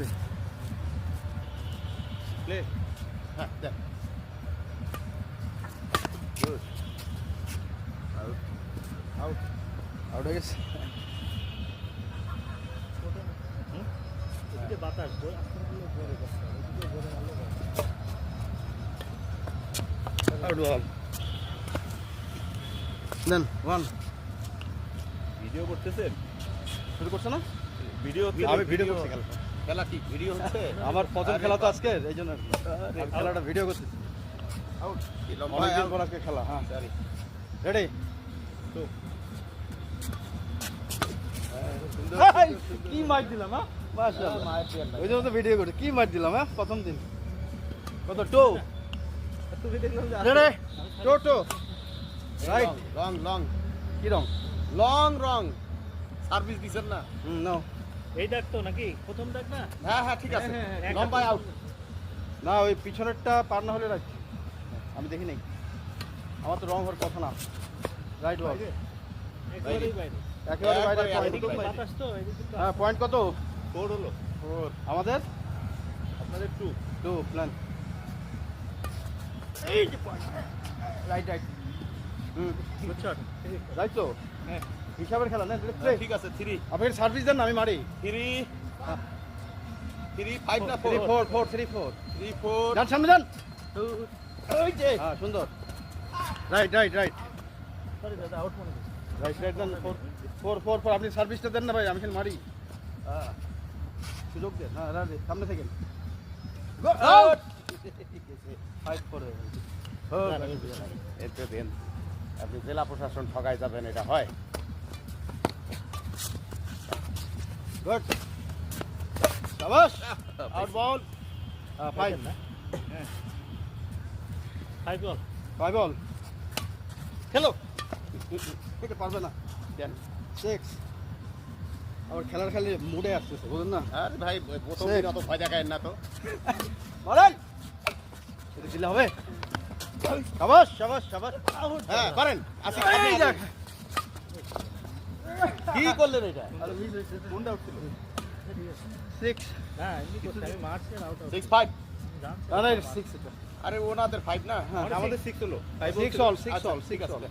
Ready play হ্যাঁ দেখ good out out out হয়ে গেছে এদিকে বাতাস বই আস্তে করে জোরে করতে হবে এদিকে জোরে মারলে আউট বল দেন ওয়ান ভিডিও করতেছেন শুরু করছে না ভিডিও আমি ভিডিও করছি খেলা খেলা কি ভিডিও হচ্ছে আমার প্রথম খেলা তো আজকে এই জন্য খেলাটা ভিডিও করছি আউট অনেকদিন পর আজকে খেলা হ্যাঁ রেডি কি মার দিলাম হ্যাঁ মাশাআল্লাহ ওই জন্য তো ভিডিও করছি কি মার দিলাম হ্যাঁ প্রথম দিন কত টো তুমি দেখলাম যে রেডি টো টো রাইট লং লং কি রং লং রং সার্ভিস দিছেন না নো এই ডাক তো নাকি প্রথম ডাক না হ্যাঁ হ্যাঁ ঠিক আছে হ্যাঁ, লম্বা আউট না ওই পিছনেরটা পার না হলে রাইট আমি দেখি নাই আমার তো রং হওয়ার কথা না রাইট বল একেবারেই বাইরে একেবারে বাইরে একবারে পয়েন্ট বাইরে। বাতাস তো এদিকে তো হ্যাঁ পয়েন্ট কত 4 হলো 4 আমাদের আপনাদের 2 টু প্ল্যান এই যে point right right good shot right তো হ্যাঁ হিসাবের খেলা না প্লে ঠিক আছে 3 আপনি সার্ভিস দেন না আমি মারি 3 5 না 3 4 4 4 3 4 3 4 যান সামনে যান ওই যে হ্যাঁ সুন্দর রাইট রাইট রাইট সরি দাদা আউট মনে করছি রাইট রাইট দেন 4 4 4 আপনি সার্ভিসটা দেন না ভাই আমি খেলে মারি হ্যাঁ সুযোগ দেন হ্যাঁ রাইট সামনে থেকে আউট 5 4 এতে দেন আপনি জেলা প্রশাসন ঠগাই যাবেন এটা হয় গুড শাবাশ আউট বল 5 না হ্যাঁ 5 বল 5 বল খেলো এটা পারবে না 6 আবার খেলার খালি মুডে আসতেছে বুঝলেন না আরে ভাই প্রথম দিন অত ভয় দেখায় না তো বলেন এটা দিলে হবে শাবাশ শাবাশ শাবাশ হ্যাঁ পারেন আসি এই যাক কি করলেন এটা আরে মিস হইছে কোনটা উঠছিল 6 না এমনি করতে আমি মারছি আর আউট 6 5 জানছি না না 6 এটা আরে ওনাদের 5 না হ্যাঁ আমাদের 6 হলো 6 অল 6 আচ্ছা, অল ঠিক 6 আছে অল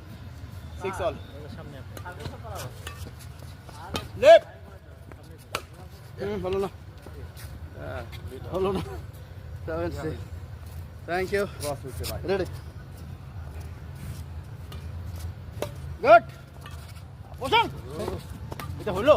6 অল সামনে লেফট হলো না হলো না 7 6 থ্যাংক ইউ ক্রস হইছে ভাই রেডি গুড বসান এটা হলো